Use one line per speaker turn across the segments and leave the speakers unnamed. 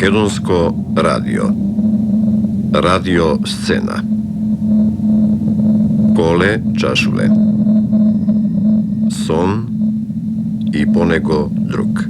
Македонско радио. Радио сцена. Коле Чашуле. Сон и понего друг.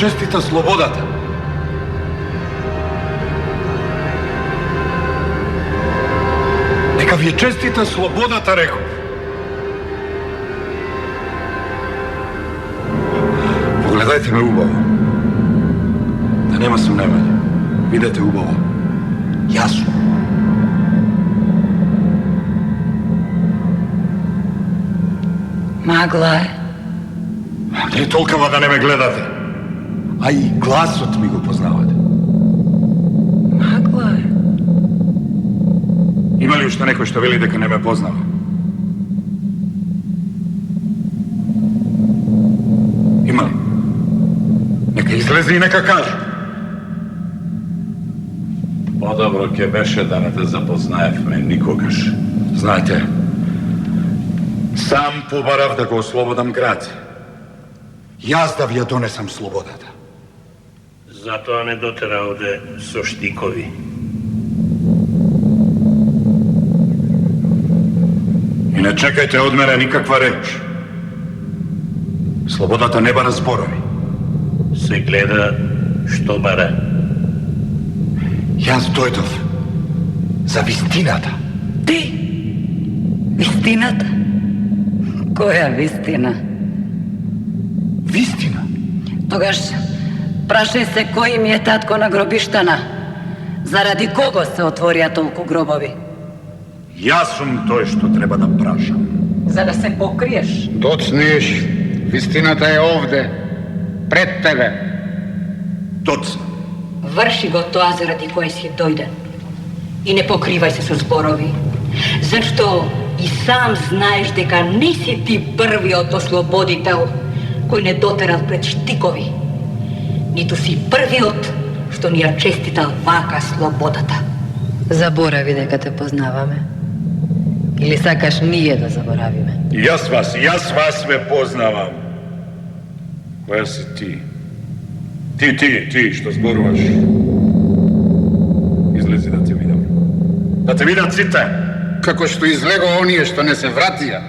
Честита слободата. Нека ви е честита слободата, реков. Погледайте ме убаво. Да нема съмневање. Видете убаво. Јасно.
Магла е.
Не толкова да не ме гледате. А и гласот ми го познавате.
Магла е.
Има ли уште некој што вели дека не ме познава? Има ли? Нека излезе и нека каже.
Подобро ќе беше да не те запознаевме никогаш.
Знаете, сам побарав да го ослободам град. Јас да ви ја донесам слободата.
Затоа не дотера овде со штикови.
И не чекајте од мене никаква реч. Слободата не бара зборови.
Се гледа што бара.
Јас дојдов за вистината.
Ти? Вистината? Која вистина?
Вистина?
Тогаш прашај се кој ми е татко на гробиштана. Заради кого се отворија толку гробови?
Јас сум тој што треба да прашам.
За да се покриеш?
Доцнеш, вистината е овде, пред тебе.
Доцна.
Врши го тоа заради кој си дојден. И не покривај се со зборови, зашто и сам знаеш дека не си ти првиот ослободител кој не дотерал пред штикови. Ниту си првиот што ни ја честитал вака слободата.
Заборави дека те познаваме.
Ili sakaš nije da zaboravime?
Jaz vas me poznavam. Koja si ti? Ti što zboruvaš. Izlezi da te vidim. Da te vidim, cite!
Kako što izlego onije što ne se vratija,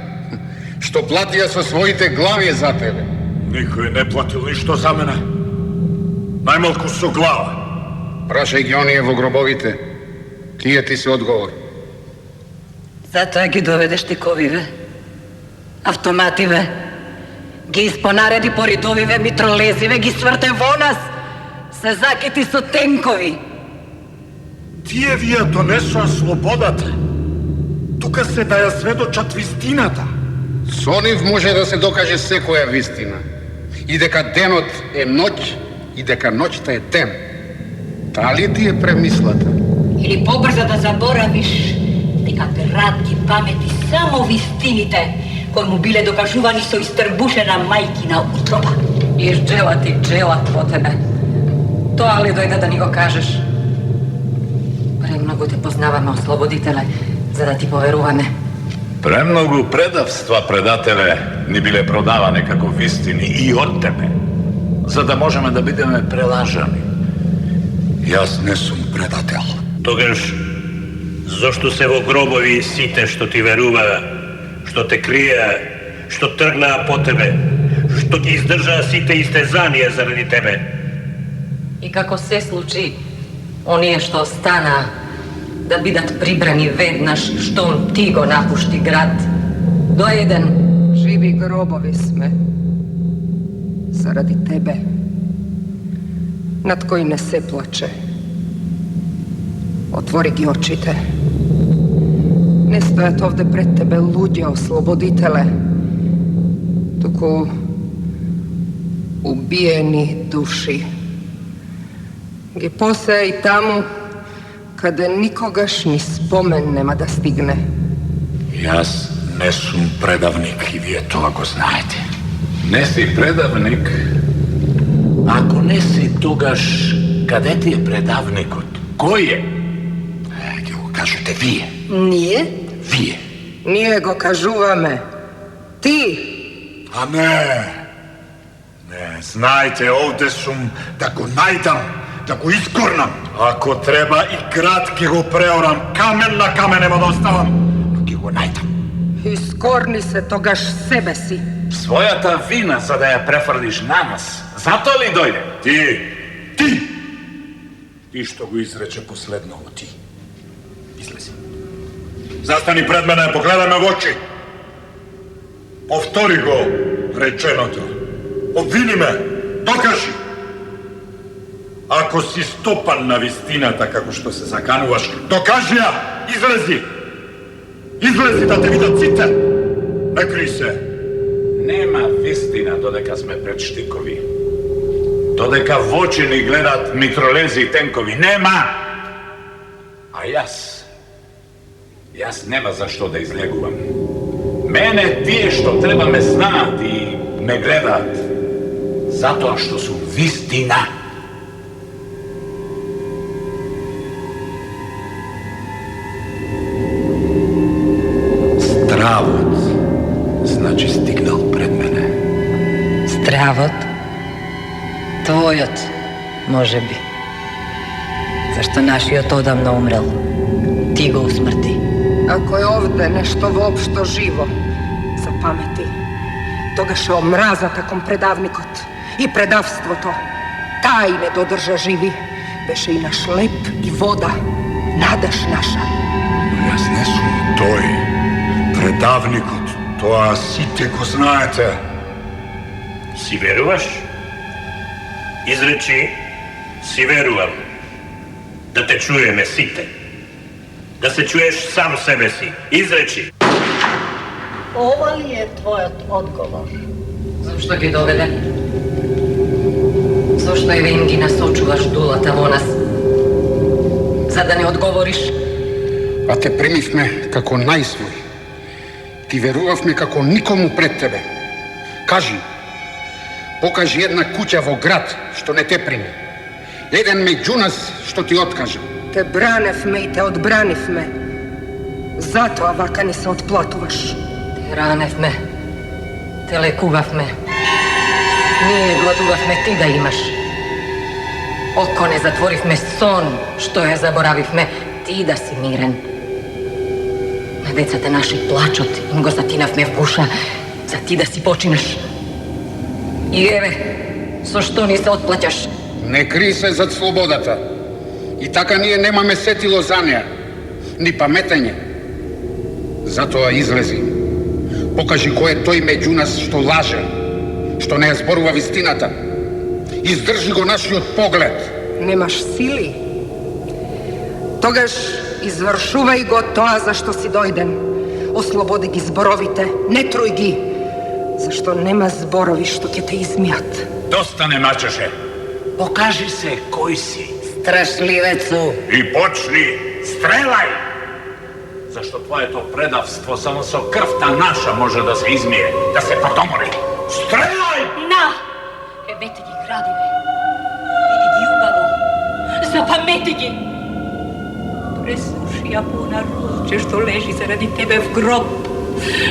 što platija sa svojite glavije za tebe.
Niko je ne platil ništo za mene. Najmalku su glava.
Prašaj gi onije vo grobovite. Tije ti se odgovor.
Zato ja gi dovedeš ti kovive, автомативе, ги испонареди по ридовиве, митролезиве, ги сврте во нас, се закити со тенкови.
Тие вие донесоа слободата. Тука се да ја сведочат вистината.
Со нив може да се докаже секоја вистина. И дека денот е ноќ, и дека ноќта е ден. Дали ти е премислата?
Или побрзо да заборавиш дека град ги памети само вистините кои му биле докажувани со истрбушена мајкина утроба. И джелат во тебе. Тоа ли дојде да ни го кажеш? Премногу те познаваме, ослободителе, за да ти поверуваме.
Премногу предавства, предателе, ни биле продаване како вистини и од тебе, за да можеме да бидеме прелажани.
Јас не сум предател.
Тогаш, зошто се во гробови сите што ти веруваа, што те криеа, што тргнаа по тебе, што ги издржаа сите истезанија заради тебе?
И како се случи, оние што останаа да бидат прибрани веднаш штом ти го напушти град, до еден.
Живи гробови сме. Заради тебе. Над кои не се плаче. Отвори ги очите. Не стојат овде пред тебе луѓе, ослободителе, туку убиени души. Ги посеа и таму каде никогаш ни спомен нема да стигне.
Јас не сум предавник и вие тоа го знаете.
Не си предавник. Ако не си, тогаш каде ти е предавникот? Кој е?
Ги го кажете вие.
Ние?
Вие.
Ние го кажуваме. Ти!
А не, знаете, овде сум да го најдам, да го искорнам. Ако треба и град ќе го преорам, камен на камен нема да оставам, но ќе го најдам.
Искорни се тогаш себе си.
Својата вина за да ја префрлиш на нас. Зато ли дојде?
Ти што го изрече последново, ти. Излези. Застани пред мене, погледај ме во очи. Повтори го реченото. Обвини ме, докажи. Ако си стопан на вистината, како што се закануваш, докажи ја, излези. Излези да те видат сите. Не кри се.
Нема вистина додека сме пред штикови. Додека в очи ни гледат митролези и тенкови. Нема! А јас нема за што да излегувам. Мене тие што треба ме знаат и ме гледаат. Затоа што сум вистина. Стравот, значи стигнал пред мене.
Стравот? Твојот, може би. Зашто нашиот одамна умрел. Ти го усмрти.
Ако е овде нешто воопшто живо, запамети. Тогаш е омразата кон предавникот и предавството. Тај не додржа живи. Беше и наш леп и вода. Надеж наша.
Но јас не сум тој. Предавникот. Тоа сите го знаете.
Си веруваш? Изречи, си верувам. Да те чуеме сите. Да се чуеш сам себе си. Изречи.
Ова ли е твојот одговор?
Зошто ги доведе? Зошто еве им ги насочуваш дулата во нас? За да не одговориш?
А те примивме како најсвој. Ти верувавме како никому пред тебе. Кажи, покажи една куќа во град што не те прими. Еден меѓу нас што ти откажа.
Те браневме и те одбранивме. Zato avaka ni se odplatuvaš.
Te ranev me, te lekuvav me. Nije gladuvav me ti da imaš. Oko ne zatvoriv me son, što je zaboraviv me ti da si miren. Na deca te naši plačot, im go zatinav me vguša, za ti da si počineš. I eve, so što ni se otplaćaš.
Не кри се зад слободата. И така ние немаме сетило за неа, ни паметење. Затоа излези. Покажи кој е тој меѓу нас што лаже, што не ја зборува вистината. Издржи го нашиот поглед.
Немаш сили. Тогаш извршувај го тоа за што си дојден. Ослободи ги зборовите, не труј ги, зашто нема зборови што ќе те измијат.
Доста не мачеше. Покажи се кој си.
Страшливецу.
И почни, стрелај! Зашто твоето предавство само со крвта наша може да се измие, да се потомори. Стрелај!
На! Ебете ги градиве. Види ги убаво. Запамети ги. Пресуши ја пона розче што лежи заради тебе в гроб,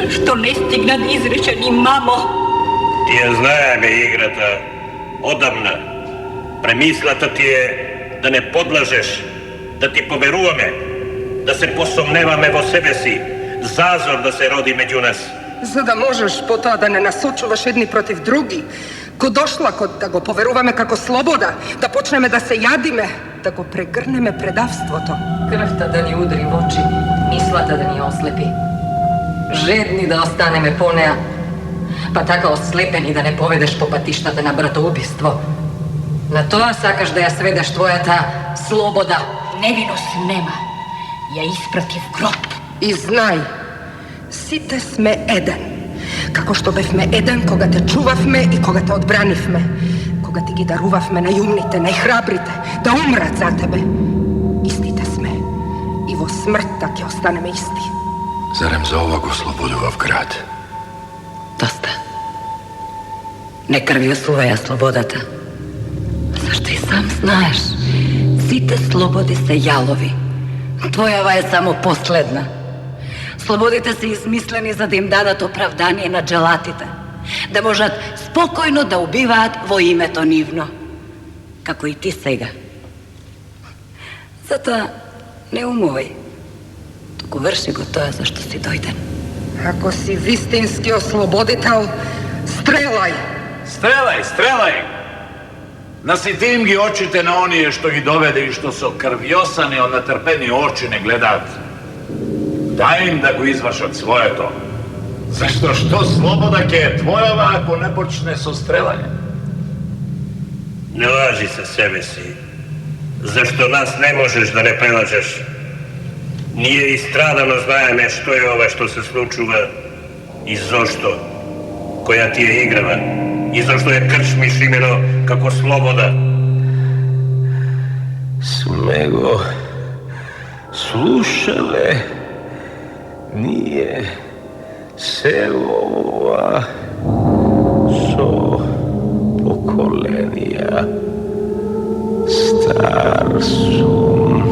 што не стигна да изрече ни мамо.
Тие знаеме играта одамна. Премислата ти е да не подлажеш, да ти поверуваме, да се посомневаме во себе си, зазор да се роди меѓу нас.
За да можеш потоа да не насочуваш едни против други, ко дошла код да го поверуваме како слобода, да почнеме да се јадиме, да го прегрнеме предавството.
Крвта да ни удри в очи, мислата да ни ослепи. Жедни да останеме по неа, па така ослепени да не поведеш по патиштата на братоубиство. На тоа сакаш да ја сведеш твојата слобода. Невиност нема. Ја испрати в гроб.
И знај, сите сме еден. Како што бевме еден кога те чувавме и кога те одбранивме. Кога ти ги дарувавме најумните, најхрабрите, да умрат за тебе. Истите сме. И во смртта ќе останеме исти.
Зарем за ова го слободував град?
Доста. Не крви осуваја слободата. Зашто и сам знаеш, сите слободи се јалови. Твојава е само последна. Слободите се измислени за да им дадат оправдание на джелатите, да можат спокојно да убиваат во името нивно, како и ти сега. Затоа не умувај, туку врши го тоа за што си дојден.
Ако си вистински ослободител, стрелај!
Стрелај, стрелај! Насити им ги очите на оние што ги доведе и што со крвјосани од натрпени очи не гледаат. Дај им да го извршат своето. Зашто што слобода ќе е твојава ако не почне со стрелање?
Не лажи се себе си. Зашто нас не можеш да не прелажеш. Ние истрадано знаеме што е ова што се случува и зошто. Која ти е играва. И зашто ја крчмиш имено како слобода.
Сме го слушале ние селова со поколенија. Стар сум,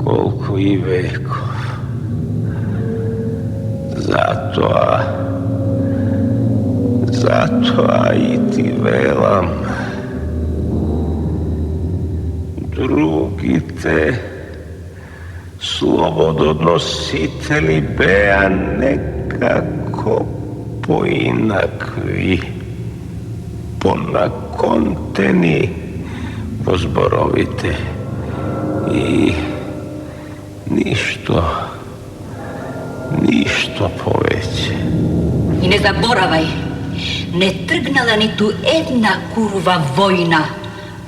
колку и веков. Затоа и ти велам, другите слободоносители беа некако поинакви, понаконтени во зборовите и ништо повеќе.
И не заборавај, не тргнала ниту една курва војна,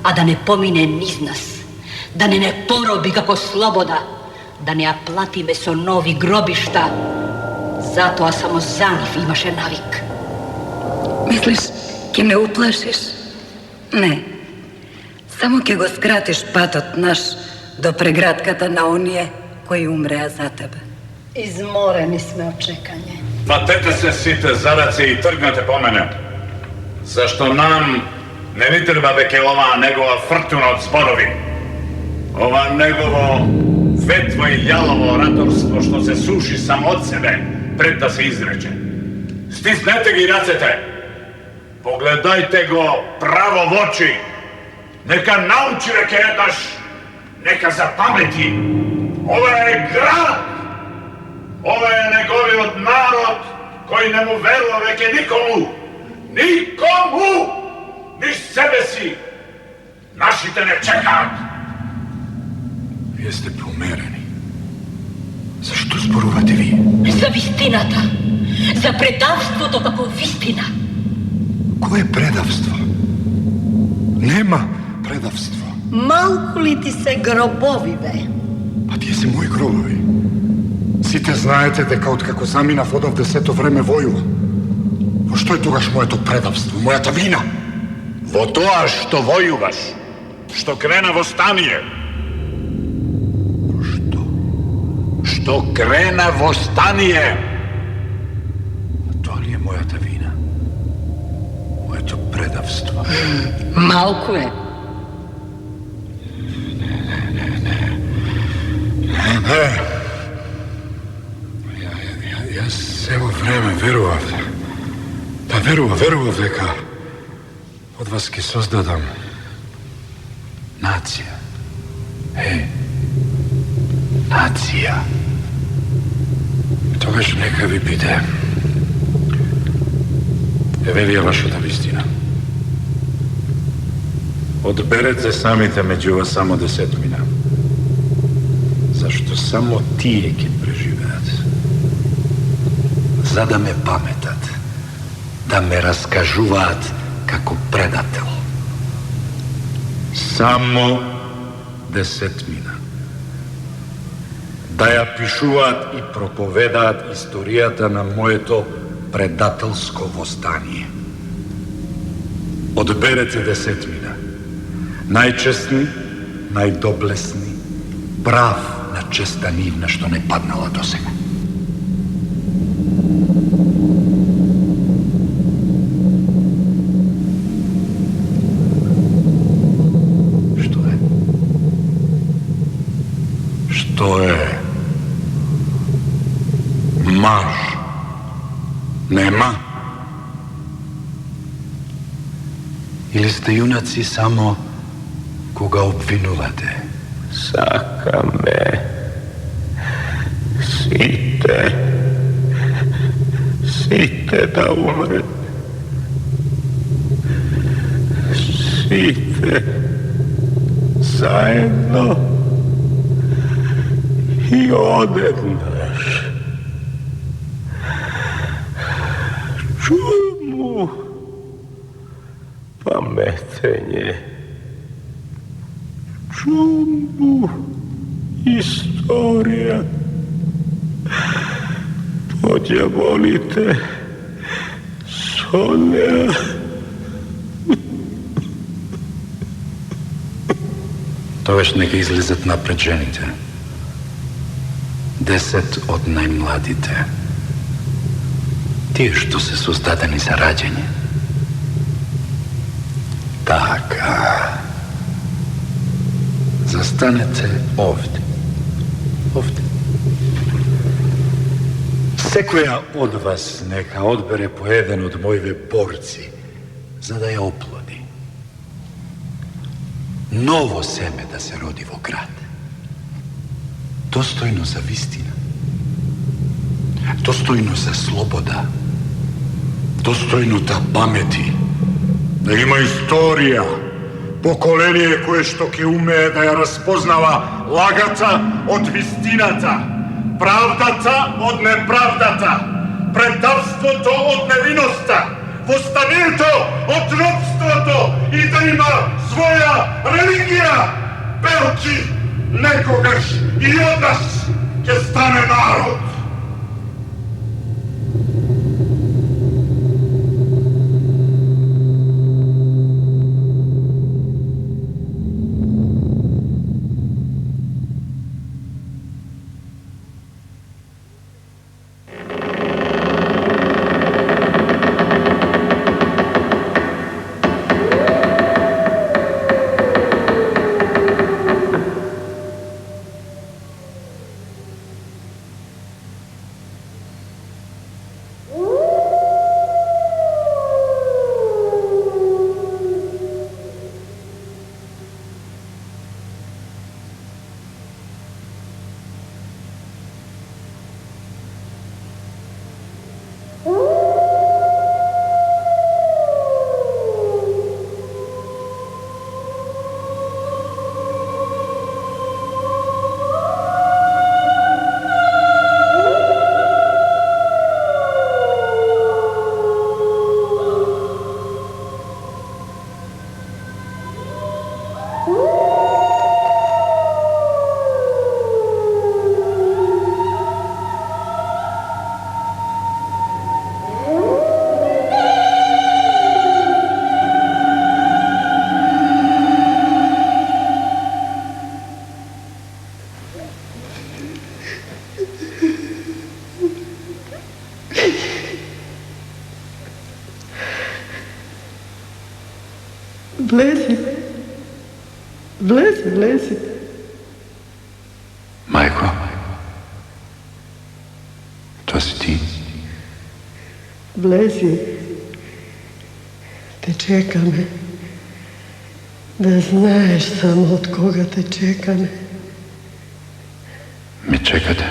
а да не помине низ нас, да не пороби како слобода, да не ја платиме со нови гробишта. Затоа само за нив имаше навик. Мислиш, ќе не уплашиш? Не. Само ќе го скратиш патот наш до прегратката на оние кои умреа за тебе.
Изморени сме од чекање.
Фатете се сите за раце и тргнете по мене. Зашто нам не ни треба веќе оваа негова фртуна од зборови. Ova njegovo vetvo i jalovo oratorstvo što se suši samo od sebe pred da se izreče. Stisnete ga i racete. Pogledajte go pravo v oči. Neka nauči reketaš, neka zapameti. Ovo je grad. Ovo je njegovi od narod koji ne mu veruje veke nikomu. Nikomu! Ni sebe si. Naši te ne čekat.
Jeste pomereni. Zašto zboruvate vi?
За вистината. За предавството како вистина.
Koje predavstvo? Nema predavstva.
Малку ли ти се гробовиве?
Pa tije se moji grobovi. Site знаете дека откако заминав одов десето време војува. Во што е тогаш моето предавство, мојата вина?
Во тоа што војуваш, што крена востание. Што крена востание.
To li je mojata vina? Mojeto predavstvo.
Малку е.
Ne. Ja evo vreme verував. Pa verував дека од вас ке создадам нација.
Nacija. Тогаш нека ви биде. Велија вашата вистина.
Одберете самите меѓу вас само 10 мина.
Зашто само тие ќе преживеат. За да ме паметат. Да ме раскажуваат како предател.
Само 10 мина. Да ја пишуваат и проповедаат историјата на моето предателско востание. Одберете 10 мина. Најчестни, најдоблесни, прав на честа нивна што не паднала до сега.
Што е?
Што е? Маж. Нема?
Или сте јунаци само кога обвинувате?
Сакаме сите да умрет. Сите заедно и одеднаш. Чему pametenje, čumu istorija. Podjavolite Sonja.
Тогаш нека излезат напред жените. 10 од најмладите. Тие што се создадени за раѓање. Така. Застанете овде. Овде. Секоја од вас нека одбере по еден од моите борци, за да ја оплоди. Ново семе да се роди во град. Достојно за вистина. Достојно за слобода. Достојно да памети.
Да има историја. Поколение кое што ќе умее да ја распознава лагата од вистината. Правдата од неправдата. Предавството од невиноста. Востанието од робството и да има своја религија. Белчи, некогаш и од нас ќе стане народ.
Vlezi.
Majko, to si ti?
Vlezi, te čeka me. Da znaš samo od koga te čeka me.
Me čekate?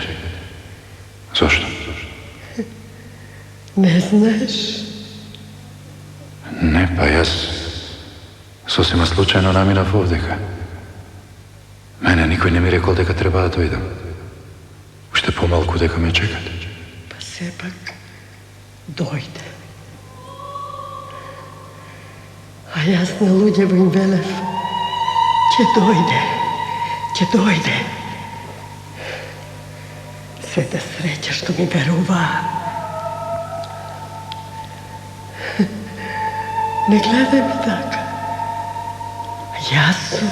Zašto?
Ne znaš?
Ne, pa jaz sosima slučajno naminav ovdeka. Mene nikoj ne mi rekol, deka treba da dojdem. Ušte pomalku deka me čekate.
Pa sepak dojde. A jaz na ludjevim velev će dojde. Sve da sreća što mi veruva. Ne gledaj mi tako. Ja sam.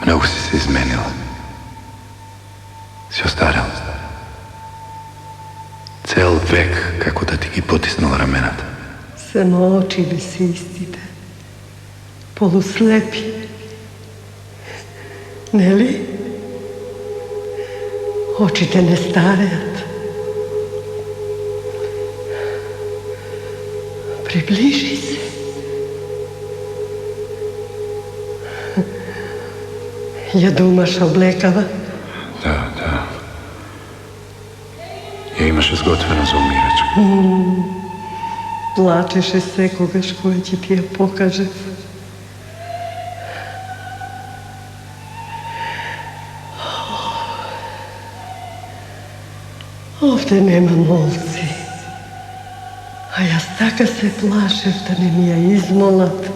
Mnogo si se izmenila. Si ostarila. Cel vek kako da ti gi potisnula ramenata.
Samo oči bi si istite. Poluslepi. Ne li? Oči te ne starejat. Približi se. Ja dumaš oblekava?
Da. Ja imaš zgotveno za umiračku.
Plačeš se kogaš koja će ti je pokaže. Ovdje nema molci. A ja staka se plašem da ne mi je izmolat.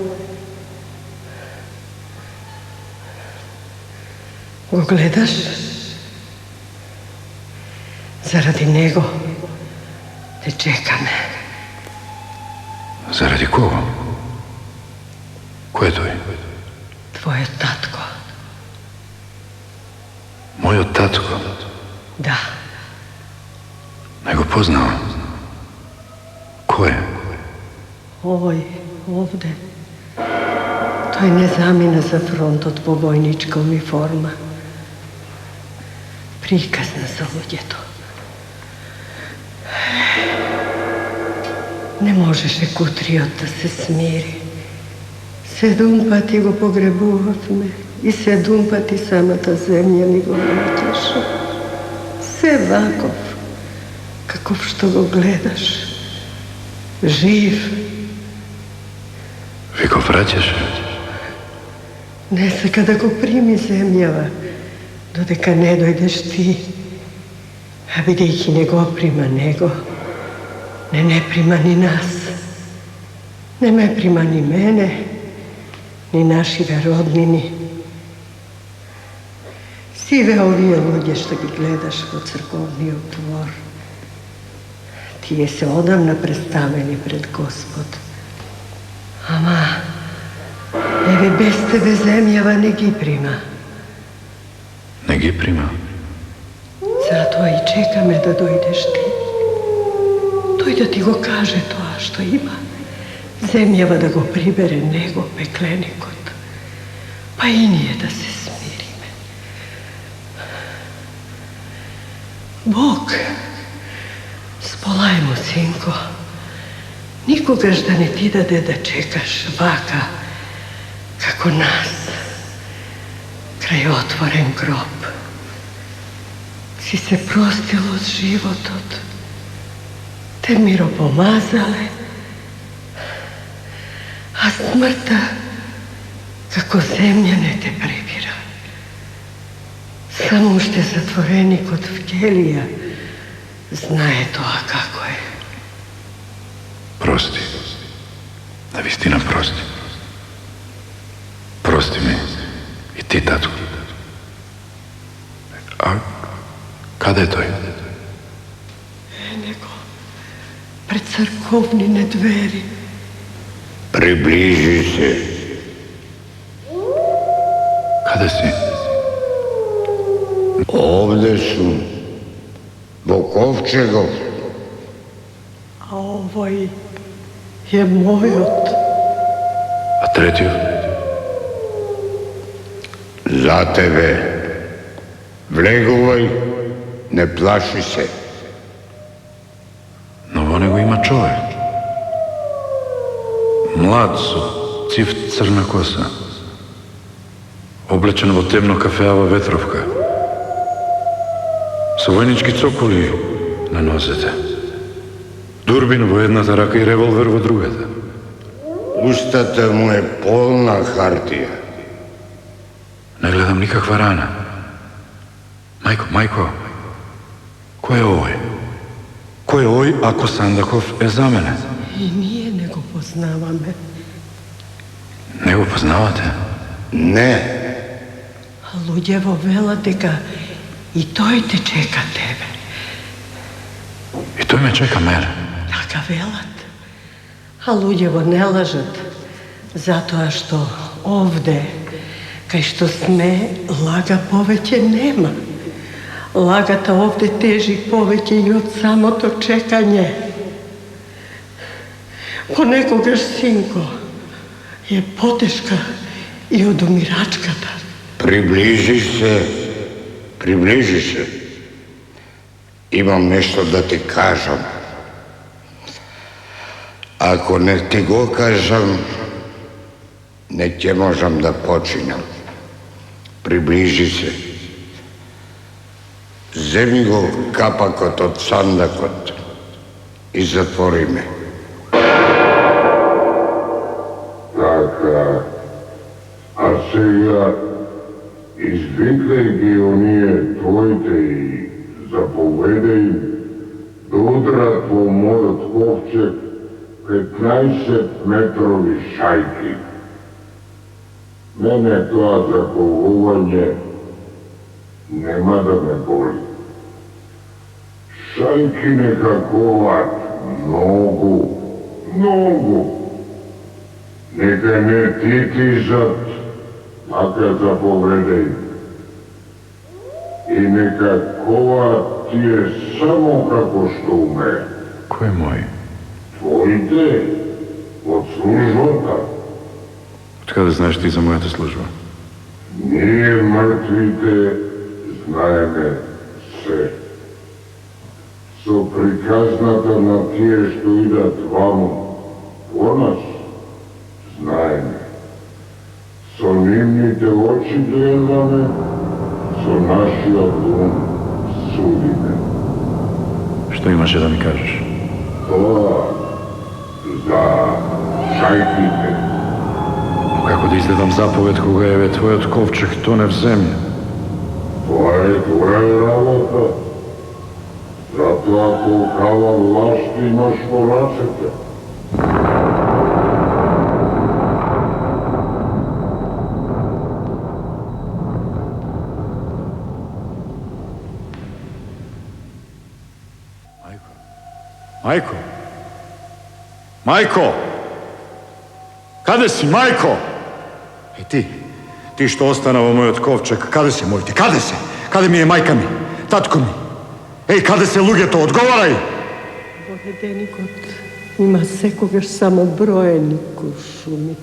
Go gledaš? Zaradi nego te čeka me.
Zaradi koga? Ko je to?
Tvoje tatko.
Moj tatko?
Da.
Nego poznao. Ko je?
Ovde. To je nezamjena za front od povojnička uniforma. Prikazna za ludjeto. Ne možeš je kutriot da se smiri. 7 pati go pogrebuvat me i 7 pati sama ta zemlja mi go natješa. Sve vakov, kakov što go gledaš. Živ.
Vi go vraćaš?
Ne se kada go primi zemljava, dodeka ne dojdeš ti. A vidi ih i nego prima nego. Ne prima ni nas. Ne me prima ni mene, ni naši verodnini. Sive ovije ludje što gi gledaš po crkovni otvor. Ti je se odavna predstaveni pred Gospod. Ama, evi bez tebe zemljava ne gi prima.
Ne gi prima?
Zato i čeka me da dojdeš ti. To i da ti go kaže to, a što ima. Zemljava da go pribere nego peklenikot. Pa i nije da se smiri me. Bog, spolajmo, sinko. Nikogaš da ne ti dade da čekaš vaka kako nas. Kraj otvoren grob. Si se prostilo od životot. Te miro pomazale. A smrta kako zemlja ne te prebira. Samo šte zatvoreni kod Vkelija znaje to, a kako je.
Prosti. Da vistina prosti. Prosti mi i ti, tatko. A kada je to?
Nego pred crkovnine dveri.
Približi se.
Kada si?
Ovde su. Bokovčegov.
A ovoj je mojot.
A tretio?
Za tebe. Vleguvaj, ne plaši se.
Novo nego ima čovjek. Mlad su, cift crna kosa. Oblečen vo temno kafeava vetrovka. Sa vojnički cokoli na nozete. Durbin vo jedna raka i revolver vo drugata.
Устата му е полна хартија.
Ne gledam nikakva rana. Majko, ko je ovoj? Ko je ovoj ako Sandakov je za mene?
I nije, nego poznava me.
Nego poznavate?
Не.
A ludjevo vela teka i toj te čeka tebe.
I to me čeka mene.
Taka velat. A ludjevo ne lažat. Zato a što ovde, kaj što sme, laga poveće nema. Lagata ovde teži poveće i od samo to čekanje. Ko nekogaš, sinko, je poteška i od umiračkata.
Približi se. Imam nešto da ti kažem. Ako ne ti go kažem, ne će možem da počinam. Približi se. Zemi go kapakot od sandakot i zatvori me.
Така, а сега извикај ги оние твоите и заповедај им да удрат во мојот ковчег 15 метрови шајки. Мене тоа заковување нема да ме боли. Шајки нека коват многу. Нека не титижат, така заповедај. И нека коват тие само како што умеат.
Кој мој?
Твоите, од службата.
Откъде знаеш ти за моята служба?
Ние мртвите знаеме се. Со приказната на тие што идат ваму, по нас, знаеме. Со нивните очи гледаме, со нашиот ум судиме.
Што имаше да ми кажеш?
Тоа за шајките.
Но како да изгледам заповед кога еве твојот ковчег тоне в земја?
Тоа е твоја работа. Затоа колкава власт имаш во рацете.
Majko! Kade si, Majko? I ti što ostanavo mojot kovčeg, kade si moj ti, kade se? Kade mi je majka mi, tatko mi? Ej, kade se lugeto, odgovaraj!
Bohedenikot ima sekogаш samo brojenik u šumi.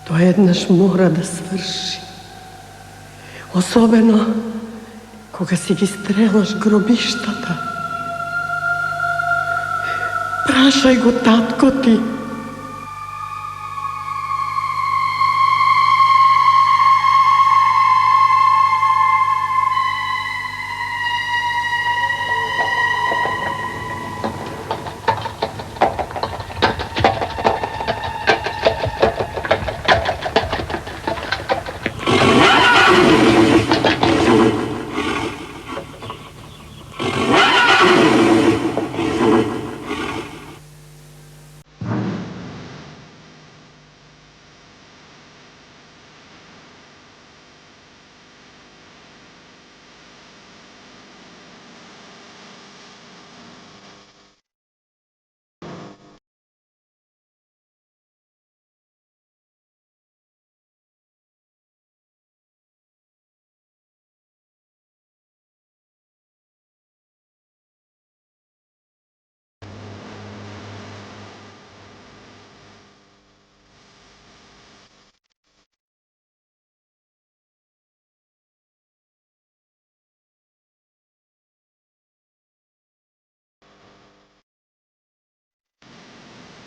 To jednaš mora da svrši. Osobeno koga si gi strelaš grobištata. Prašaj go, tatko ti.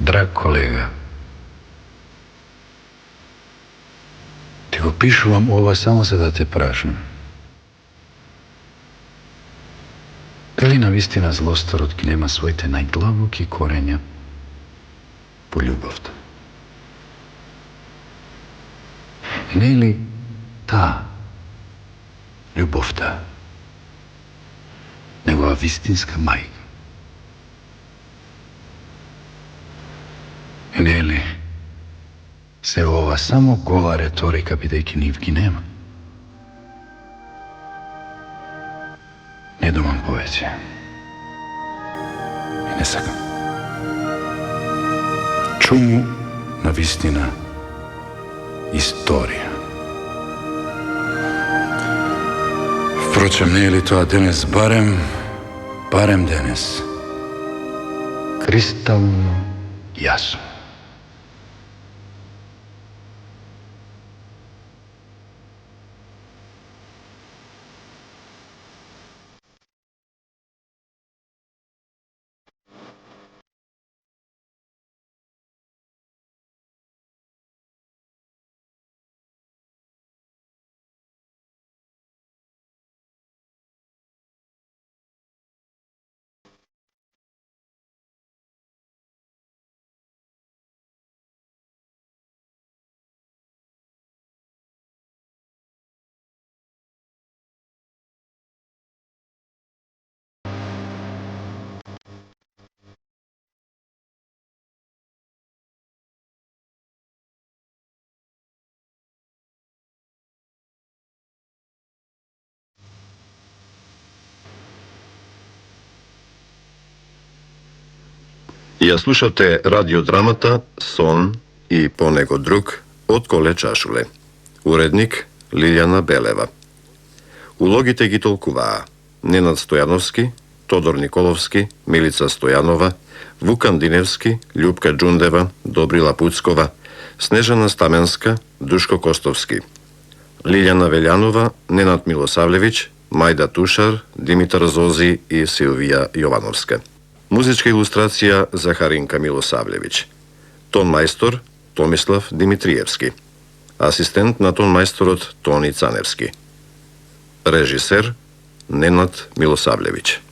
Drag kolega, ti go pišu vam ovo samo za da te prašim. Delina istina zlostorod, ki nema svojte najglavoki korenja po ljubovta. In ne li ta ljubovta njegova vistinska majka? I ne li se ova samo gola retorika bidejki nivki nema? Ne domam poveće. I ne sakam. Čumu na vistina istorija. Впрочем, не е ли тоа денес барем денес, кристално јасно?
Ја слушате радиодрамата Сон и понего друг од Коле Чашуле. Уредник Лилјана Белева. Улогите ги толкуваа Ненад Стојановски, Тодор Николовски, Милица Стојанова, Вукан Диневски, Љупка Џундева, Добрила Пуцкова, Снежана Стаменска, Душко Костовски. Лилјана Велјанова, Ненад Милосавлевиќ, Мајда Тушар, Димитар Зози и Силвија Јовановска. Музичка илустрација Захаринка Милосавлевиќ. Тон мајстор Томислав Димитриевски. Асистент на тон мајсторот Тони Цаневски. Режисер Ненад Милосавлевиќ.